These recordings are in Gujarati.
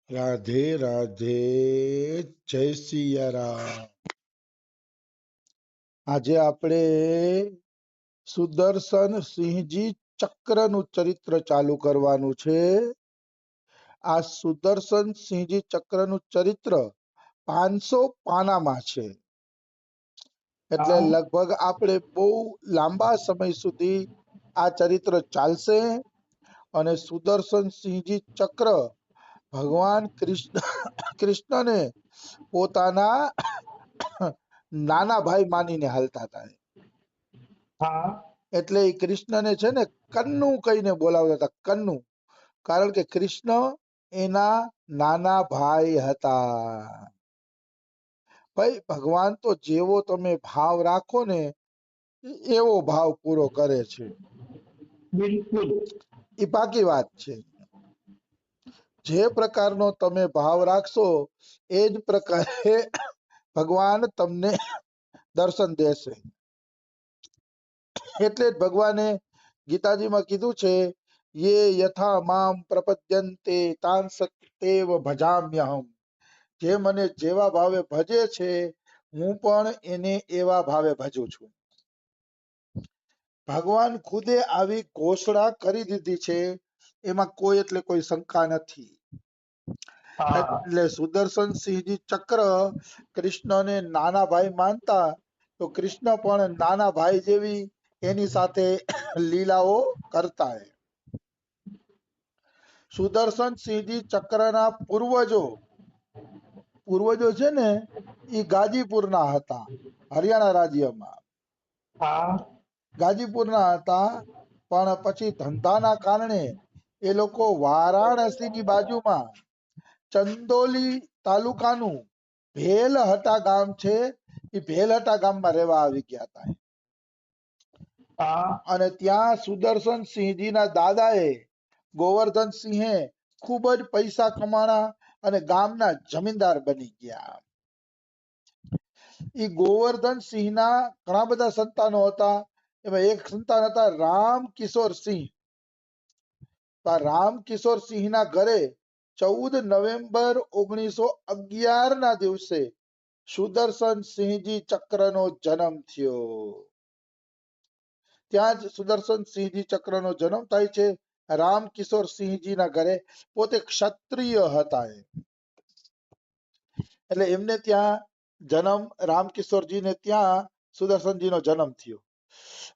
રાધે રાધે, જય સિયારામ। આજે આપણે સુદર્શન સિંહજી ચક્રનું ચરિત્ર ચાલુ કરવાનું છે। આ સુદર્શન સિંહજી ચક્રનું ચરિત્ર 500 પાનામાં છે, એટલે લગભગ આપણે બહુ લાંબા સમય સુધી આ ચરિત્ર ચાલશે। અને સુદર્શન સિંહજી ચક્ર ભગવાન કૃષ્ણને પોતાના નાના ભાઈ માનીને હાલતા હતા। એટલે એ કૃષ્ણને છે ને કન્નુ કહીને બોલાવતા હતા, કન્નુ, કારણ કે કૃષ્ણ એના નાના ભાઈ હતા। ભાઈ ભગવાન તો જેવો તમે ભાવ રાખો ને એવો ભાવ પૂરો કરે છે, બિલકુલ એ બાકી વાત છે। જે પ્રકારનો તમે ભાવ રાખશો એ જ પ્રકારે ભગવાન તમને દર્શન દેશે। એટલે જ ભગવાને ગીતાજીમાં કીધું છે, યે યથા મામ પ્રપદ્યન્તે તાંસ્તેવ ભજામ્યહમ। જે મને જેવા ભાવે ભજે છે હું પણ એને એવા ભાવે ભજું છું। ભગવાન ખુદે આવી ઘોષણા કરી દીધી છે, એમાં કોઈ એટલે કોઈ શંકા નથી। એટલે સુદર્શન સિંહજી ચક્ર કૃષ્ણને નાના ભાઈ માનતા, તો કૃષ્ણ પણ નાના ભાઈ જેવી એની સાથે લીલાઓ કરતા। સુદર્શન સિંહજી ચક્રના પૂર્વજો છે ને એ ગાજીપુરના હતા, હરિયાણા રાજ્યમાં ગાજીપુરના હતા। પણ પછી ધંધાના કારણે એ લોકો વારાણસીની બાજુમાં ચંદોલી તાલુકાનું ભેલહટા ગામ છે, એ ભેલહટા ગામમાં રહેવા આવી ગયા હતા। અને ત્યાં સુદર્શન સિંહજીના દાદાએ ગોવર્ધન સિંહે ખૂબ જ પૈસા કમાણા અને ગામના જમીનદાર બની ગયા। એ ગોવર્ધન સિંહના ઘણા બધા સંતાનો હતા, એમાં એક સંતાન હતા રામકિશોર સિંહ। રામકિશોર સિંહના ઘરે 14 નવેમ્બર 1911 ના દિવસે સુદર્શન સિંહજી ચક્રનો જન્મ થયો। ત્યાં જ સુદર્શન સિંહજી ચક્રનો જન્મ થાય છે રામકિશોર સિંહજીના ઘરે। પોતે ક્ષત્રિય હતા, એટલે એમને ત્યાં જન્મ, રામકિશોરજીને ત્યાં સુદર્શનજીનો જન્મ થયો।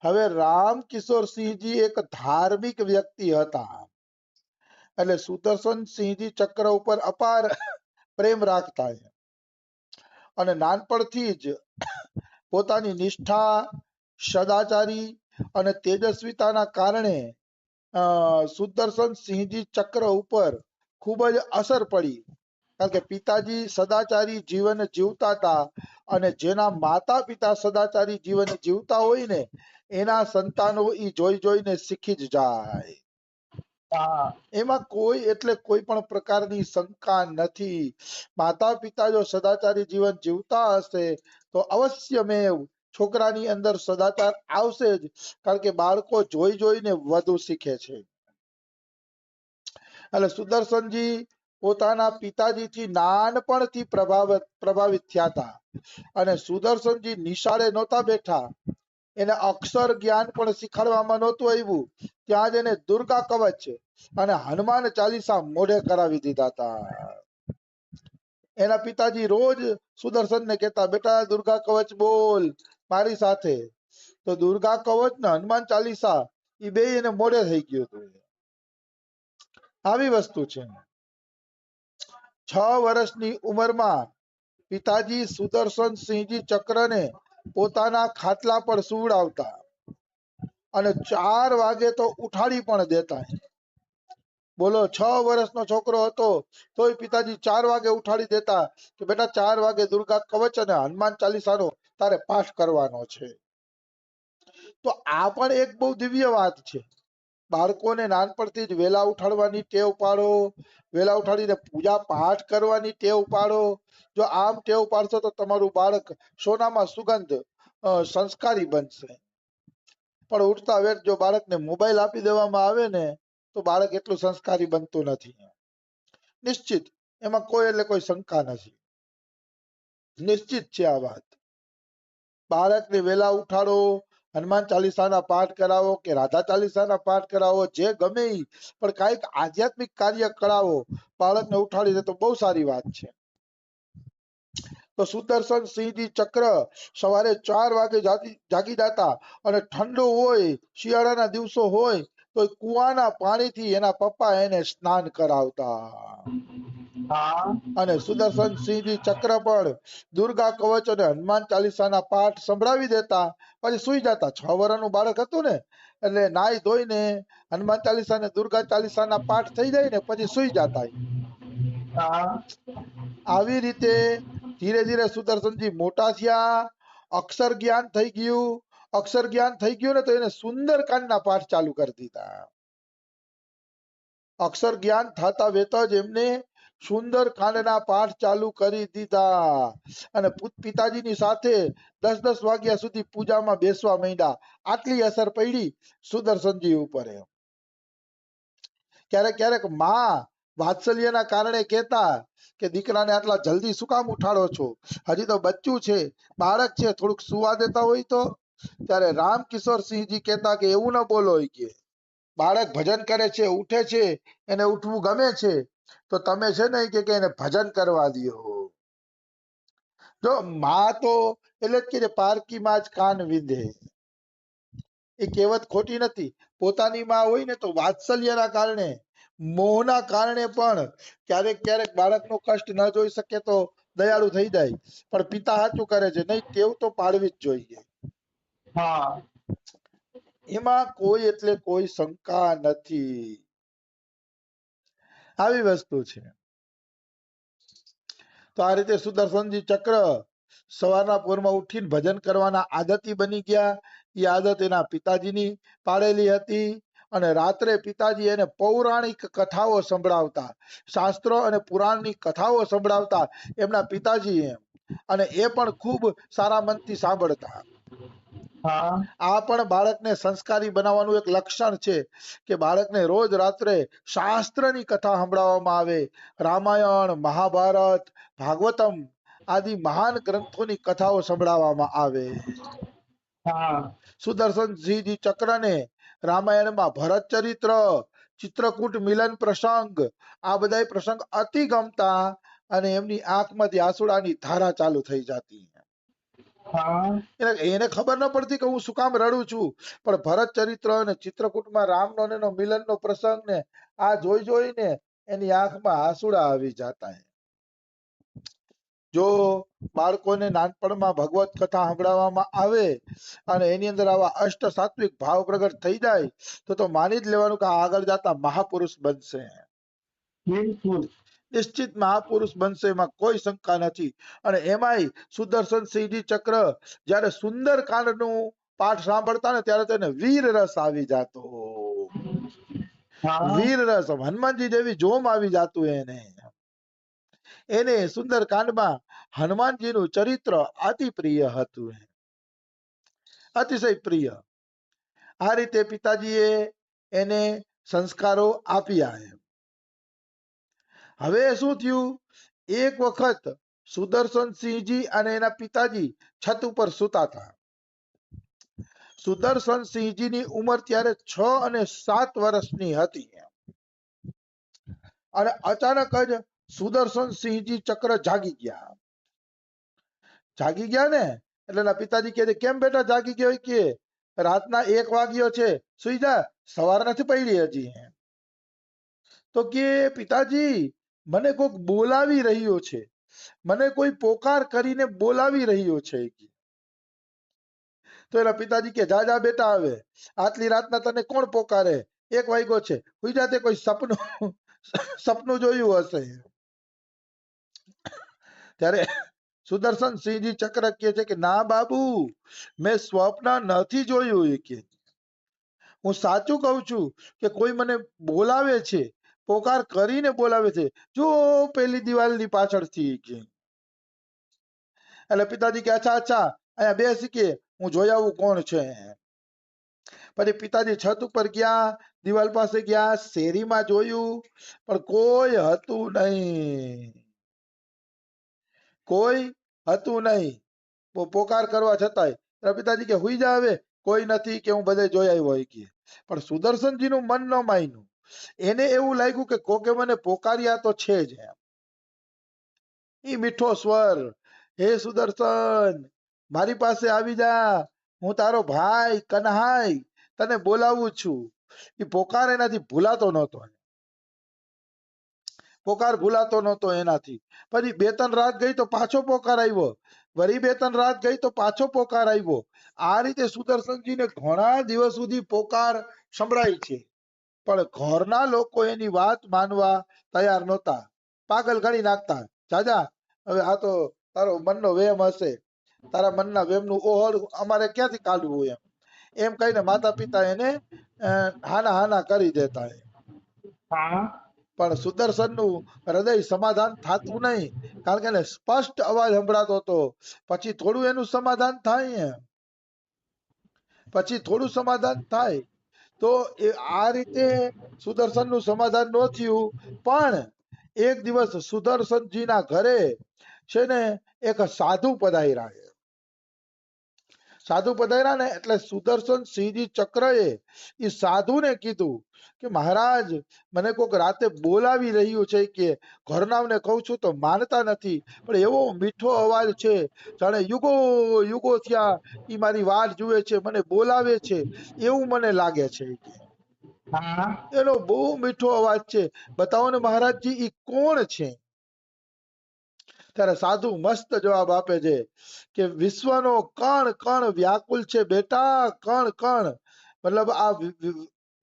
હવે રામકિશોર સિંહજી એક ધાર્મિક વ્યક્તિ હતા, એટલે સુદર્શન સિંહજી ચક્ર ઉપર અપાર પ્રેમ રાખતા। અને નાનપણથી જ પોતાની નિષ્ઠા, સદાચારી અને તેજસ્વીતાના કારણે સુદર્શન સિંહજી ચક્ર ઉપર ખૂબ જ અસર પડી। કારણ કે પિતાજી સદાચારી જીવન જીવતા હતા, અને જેના માતા પિતા સદાચારી જીવન જીવતા હોય ને એના સંતાનો એ જોઈ જોઈને શીખી જ જાય। એમાં કોઈ એટલે કોઈ પણ પ્રકારની શંકા નથી। માતા પિતા જો સદાચારી જીવન જીવતા હશે તો અવશ્યમેવ છોકરાની અંદર સદાચાર આવશે જ, કારણ કે બાળકો જોઈ જોઈને વધુ શીખે છે। એટલે સુદર્શનજી પોતાના પિતાજીથી નાનપણથી પ્રભાવિત થયા હતા। અને સુદર્શનજી નિશાળે નહોતા બેઠા, એને અક્ષર જ્ઞાન પણ શીખવાડવામાં નહોતું આવ્યું, ત્યાં જ એને દુર્ગા કવચ અને હનુમાન ચાલીસા મોઢે કરાવી દીધા હતા। એના પિતાજી રોજ સુદર્શનને કહેતા, બેટા દુર્ગા કવચ બોલ મારી સાથે। તો દુર્ગા કવચ ને હનુમાન ચાલીસા એ બે એને મોઢે થઈ ગયું હતું। આવી વસ્તુ છે। 6 વર્ષની ઉંમરમાં પિતાજી સુદર્શન સિંહજી ચક્રને પોતાના ખાટલા પર સુવડાવતા અને 4 વાગે તો ઉઠાડી પણ દેતા। બોલો, 6 વર્ષનો છોકરો હતો તોય પિતાજી 4 વાગે ઉઠાડી દેતા કે બેટા 4 વાગે દુર્ગા કવચ અને હનુમાન ચાલીસાનો તારે પાઠ કરવાનો છે। તો આ પણ એક બહુ દિવ્ય વાત છે। બાળકોને નાનપણથી જ વેલા ઉઠાડવાની ટેવ પાડો, વેલા ઉઠાડીને પૂજા પાઠ કરવાની ટેવ પાડો। જો આમ ટેવ પાડશો તો તમારું બાળક સોનામાં સુગંધ સંસ્કારી બનશે। પણ ઉઠતા વેત જો બાળકને મોબાઈલ આપી દેવામાં આવે ને તો બાળક એટલું સંસ્કારી બનતું નથી। નિશ્ચિત એમાં કોઈ એટલે કોઈ શંકા નથી, નિશ્ચિત છે આ વાત. બાળકને વેલા ઉઠાડો, હનુમાન ચાલીસાના પાઠ કરાવો કે રાધા ચાલીસાના પાઠ કરાવો, જે ગમે ઈ, પણ કાંઈક આધ્યાત્મિક કાર્ય કરાવો, બાળકને ઉઠાડી દે તો બહુ સારી વાત છે. તો સુદર્શન સિંહજી ચક્ર સવારે 4 વાગે જાગી જતા અને ઠંડો હોય, શિયાળાના દિવસો હોય તો કુવાના પાણીથી એના પપ્પા એને સ્નાન કરાવતા. હા અને સુદર્શન સિંહજી ચક્ર પર દુર્ગા કવચ અને હનુમાન ચાલીસાના પાઠ સંભળાવી દેતા, પછી સુઈ જતા. 6 વર્ષનું બાળક હતું ને, એટલે નાઈ ધોઈને હનુમાન ચાલીસા ને દુર્ગા ચાલીસાના પાઠ થઈ જાય ને પછી સુઈ જતા. હા આવી રીતે ધીરે ધીરે સુદર્શનજી મોટા થયા, અક્ષર જ્ઞાન થઈ ગયું. અક્ષર જ્ઞાન થઈ ગયું ને તો એને સુંદરકાંડના પાઠ ચાલુ કરી દીધા. અક્ષર જ્ઞાન થતા વેત જ એમને સુંદરકાંડના પાઠ ચાલુ કરી દીધા અને પિતાજીની સાથે 10-10 વાગ્યા સુધી પૂજામાં બેસવા માંડ્યા. આટલી અસર પડી સુદર્શનજી ઉપર. ક્યારેક ક્યારેક માં વાત્સલ્યના કારણે કહેતા કે દીકરાને આટલા જલ્દી શું કામ ઉઠાડો છો, હજી તો બચ્ચું છે, બાળક છે, થોડુંક સુવા દેતા હોય તો. ત્યારે રામકિશોર સિંહજી કહેતા કે એવું ન બોલો, કે બાળક ભજન કરે છે, ઉઠે છે, એને ઉઠવું ગમે છે, તો તમે છે ને કે એને ભજન કરવા દો. જો માં તો એટલે જ કે પારકી માં જ કાન વિંધે, એ કહેવત ખોટી નથી. પોતાની માં હોય ને તો વાત્સલ્યના કારણે, મોહના કારણે પણ ક્યારેક ક્યારેક બાળકનો કષ્ટ ન જોઈ શકે તો દયાળુ થઈ જાય, પણ પિતા સાચું કરે છે, નહીં ટેવ તો પાડવી જ જોઈએ. હા એમાં કોઈ એટલે કોઈ શંકા નથી, આવી વસ્તુ છે. તો આ રીતે સુદર્શનજી ચક્ર સવારના પોરમાં ઉઠીને ભજન કરવાના આદતી બની ગયા. એ આદત એના પિતાજીની પાડેલી હતી અને રાત્રે પિતાજી એને પૌરાણિક કથાઓ સંભળાવતા, શાસ્ત્રો અને પુરાણની કથાઓ સંભળાવતા એમના પિતાજી એમ, અને એ પણ ખૂબ સારા મનથી સાંભળતા. હા આ પણ બાળકને સંસ્કારી બનાવવાનું એક લક્ષણ છે કે બાળકને રોજ રાત્રે શાસ્ત્રની કથા સંભળાવવામાં આવે. રામાયણ, મહાભારત, ભાગવતમ આદિ મહાન ગ્રંથોની કથાઓ સંભળાવવામાં આવે. હા સુદર્શનસિંહજી ચક્રને રામાયણમાં ભરત ચરિત્ર, ચિત્રકૂટ મિલન પ્રસંગ, આ બધા પ્રસંગ અતિ ગમતા અને એમની આંખમાંથી આંસુડાની ધારા ચાલુ થઈ જતી. હા એને ખબર ન પડતી કે હું શું કામ રડું છું, પણ ભરત ચરિત્ર અને ચિત્રકૂટમાં રામનો ને એનો મિલનનો પ્રસંગ ને આ જોઈ જોઈને એની આંખમાં આંસુડા આવી જતા. જો બાળકોને નાનપણમાં ભગવત કથા સંભળાવવામાં આવે અને એની અંદર આવા અષ્ટ સાત્વિક ભાવ પ્રગટ થઈ જાય તો માની જ લેવાનું કે આગળ જતા મહાપુરુષ બનશે. બિલકુલ નિશ્ચિત મહાપુરુષ બનશે, એમાં કોઈ શંકા નથી. અને એમાંય સુદર્શનસિંહજી ચક્ર જયારે સુંદરકાંડનું પાઠ સાંભળતા ને ત્યારે તેને વીર રસ આવી જતો. હા વીર રસ, હનુમાનજી જેવી જોમ આવી જતું એને સુંદરકાંડમાં હનુમાનજીનું ચરિત્ર અતિ પ્રિય હતું, અતિશય પ્રિય. આ રીતે પિતાજીએ એને સંસ્કારો આપ્યા. હવે શું થયું, એક વખત સુદર્શનસિંહજી અને એના પિતાજી છત ઉપર સૂતા હતા. સુદર્શનસિંહજીની ઉંમર ત્યારે 6 અને 7 વર્ષની હતી અને અચાનક જ સુદર્શનસિંહજી ચક્ર જાગી ગયા. જાગી ગયા ને એટલે એના પિતાજી કહે કેમ બેટા જાગી ગયો, કે રાતના 1 વાગ્યો છે, સુઈ જા, સવાર નથી પડી હજી. તો કે પિતાજી મને કોઈક બોલાવી રહ્યો છે, મને કોઈ પોકાર કરીને બોલાવી રહ્યો છે. તો એના પિતાજી કે જા જા બેટા, આવે આટલી રાતના તને કોણ પોકારે, 1 વાગ્યો છે, સુઈ જા, તે કોઈ સપનું જોયું હશે. ત્યારે સુદર્શનસિંહજી ચક્ર કહે છે કે ના બાબુ, મેં સ્વપ્ન નથી જોયું, કે હું સાચું કહું છું કે કોઈ મને બોલાવે છે, પોકાર કરીને બોલાવે છે, જો પેલી દિવાલની પાછળથી. એટલે પિતાજી કે અચ્છા અચ્છા અહીંયા બેસી, કે હું જોઈ આવું કોણ છે. પછી પિતાજી છત ઉપર ગયા, દિવાલ પાસે ગયા, શેરીમાં જોયું, પણ કોઈ હતું નહીં, કોઈ હતું નહીં. પોકાર કરવા છતાંય એના પિતાજી કે હુઈ જા હવે, કોઈ નથી કે હું બધે જોઈ આવ્યો હોય કે. પણ સુદર્શનજીનું મન ન માન્યું. એને એવું લાગ્યું કે કોકે મને પોકાર્યા તો છે જ એમ. ઈ મીઠો સ્વર, હે સુદર્શન, મારી પાસે આવી જા, હું તારો ભાઈ કન્હાઈ તને બોલાવું છું. ઈ પોકાર એનાથી ભૂલાતો નહોતો, પોકાર ભૂલાતો નહોતો એનાથી. પછી 2-3 રાત ગઈ તો પાછો પોકાર આવ્યો, વળી 2-3 રાત ગઈ તો પાછો પોકાર આવ્યો. આ રીતે સુદર્શનજીને ઘણા દિવસ સુધી પોકાર સંભળાય છે, પણ ઘરના લોકો એની વાત માનવા તૈયાર નહોતા, પાગલ ગણી નાખતા. જાજા, હવે આ તો તારો મનનો વેમ હશે, તારા મનના વેમનું ઓહળ અમારે ક્યાંથી કાઢવું એમ એમ કહીને માતા પિતા એને હાના હાના કરી દેતા. હા પણ સુદર્શનનું હૃદય સમાધાન થતું નહીં, કારણ કે એને સ્પષ્ટ અવાજ સંભળાતો હતો. પછી થોડું એનું સમાધાન થાય, પછી થોડું સમાધાન થાય. તો આ રીતે સુદર્શનનું સમાધાન ન થયું. પણ એક દિવસ સુદર્શનજીના ઘરે છે ને એક સાધુ પધાર્યા. સાધુ પધાર્યા ને એટલે સુદર્શન સિંહજી ચક્રએ એ સાધુને કીધું કે મહારાજ, મને કોક રાતે બોલાવી રહ્યું છે, કે ઘરનાવને કહું છું તો માનતા નથી, પણ એવો મીઠો અવાજ છે, જાણે યુગો યુગો થયા ઈ મારી વાટ જુએ છે, મને બોલાવે છે એવું મને લાગે છે કે. હા એનો બહુ મીઠો અવાજ છે, બતાવો ને મહારાજજી ઈ કોણ છે? ત્યારે સાધુ મસ્ત જવાબ આપે છે કે વિશ્વનો કણ કણ વ્યાકુલ છે બેટા, કણ કણ. મતલબ આ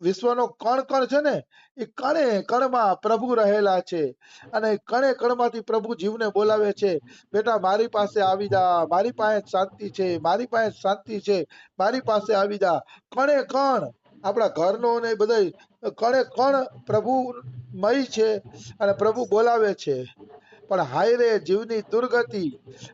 વિશ્વનો કણ કણ છે ને, એ કણે કણમાં પ્રભુ રહેલા છે, અને કણે કણમાંથી પ્રભુ જીવને બોલાવે છે, બેટા મારી પાસે આવી જા, મારી પાસે શાંતિ છે, મારી પાસે શાંતિ છે, મારી પાસે આવી જા. કણે કણ આપણા ઘરનો ને બધા કણે કણ પ્રભુમય છે, અને પ્રભુ બોલાવે છે. પણ હાય રે જીવની દુર્ગતિ,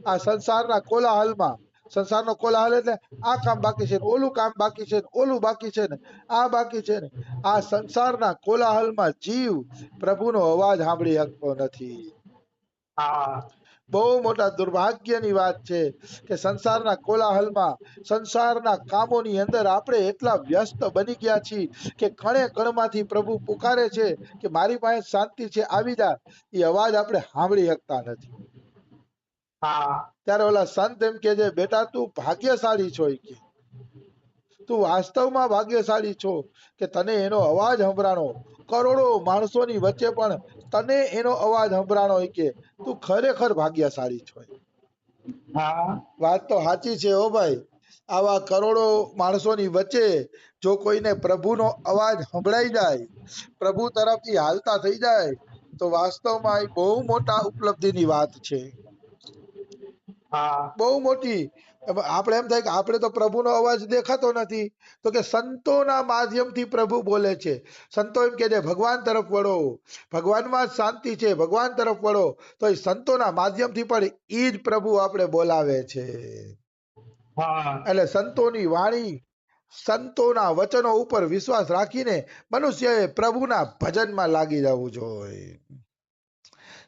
આ સંસારના કોલાહલમાં. સંસારનો કોલાહલ એટલે આ કામ બાકી છે, ઓલું કામ બાકી છે, ઓલું બાકી છે ને આ બાકી છે ને, આ સંસારના કોલાહલમાં જીવ પ્રભુનો અવાજ સાંભળી શકતો નથી. હા બહુ મોટા દુર્ભાગ્યની વાત છે કે સંસારના કોલાહલમાં, સંસારના કામોની અંદર આપણે એટલા વ્યસ્ત બની ગયા છીએ કે કણે કણમાંથી પ્રભુ પુકારે છે કે મારી પાસે શાંતિ છે, આવી જા. એ અવાજ આપણે સાંભળી શકતા નથી. હા ત્યારે ઓલા સંત એમ કે છે, બેટા તું ભાગ્યશાળી છો, કે તું વાસ્તવમાં ભાગ્યશાળી છો કે તને એનો અવાજ સંભળાણો. કરોડો માણસોની વચ્ચે પણ તને એનો અવાજ સંભળાણો, કે તું ખરેખર ભાગ્યશાળી છો. હા વાત તો સાચી છે હો ભાઈ. આવા કરોડો માણસોની વચ્ચે જો કોઈને પ્રભુનો અવાજ સંભળાઈ જાય, પ્રભુ તરફથી હાલતા થઈ જાય, તો વાસ્તવમાં એ બહુ મોટા ઉપલબ્ધિની વાત છે, હા બહુ મોટી. આપણે એમ થાય કે આપણે તો પ્રભુનો અવાજ દેખાતો નથી, તો કે સંતોના માધ્યમથી પ્રભુ બોલે છે. સંતો એમ કે છે ભગવાન તરફ વળો, ભગવાનમાં જ શાંતિ છે, ભગવાન તરફ વળો. તો એ સંતોના માધ્યમથી પણ ઈ જ પ્રભુ આપણે બોલાવે છે. હા એટલે સંતોની વાણી, સંતોના વચનો ઉપર વિશ્વાસ રાખીને મનુષ્યએ પ્રભુના ભજનમાં લાગી જવું જોઈએ.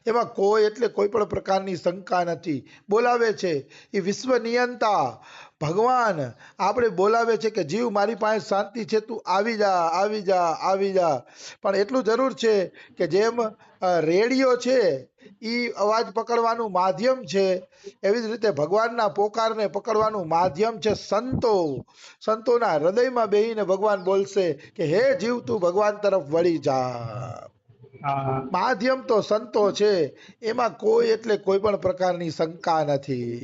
એમાં કોઈ એટલે કોઈ પણ પ્રકારની શંકા નથી. બોલાવે છે એ વિશ્વ નિયંતા ભગવાન આપણે બોલાવે છે કે જીવ મારી પાસે શાંતિ છે, તું આવી જા, આવી જા, આવી જા. પણ એટલું જરૂર છે કે જેમ રેડિયો છે ઈ અવાજ પકડવાનું માધ્યમ છે, એવી જ રીતે ભગવાનના પોકારને પકડવાનું માધ્યમ છે સંતો. સંતોના હૃદયમાં બેહીને ભગવાન બોલશે કે હે જીવ તું ભગવાન તરફ વળી જા. હા માધ્યમ તો સંતો છે, એમાં કોઈ એટલે કોઈ પણ પ્રકારની શંકા નથી.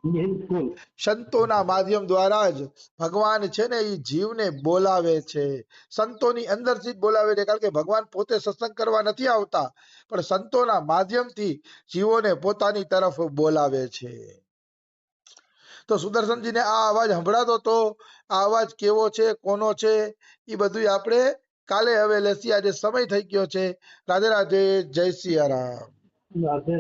બિલકુલ સંતોના માધ્યમ દ્વારા જ ભગવાન છે ને એ જીવને બોલાવે છે. સંતોની અંદરથી જ બોલાવે છે, કારણ કે ભગવાન પોતે સત્સંગ કરવા નથી આવતા, પણ સંતોના માધ્યમથી જીવોને પોતાની તરફ બોલાવે છે. તો સુદર્શનજીને આ અવાજ સંભળાતો તો, આ અવાજ કેવો છે, કોનો છે, એ બધું આપણે કાલે હવે લેસી. આજે સમય થઈ ગયો છે. રાધે રાધે, જય સિયારામ. રાધે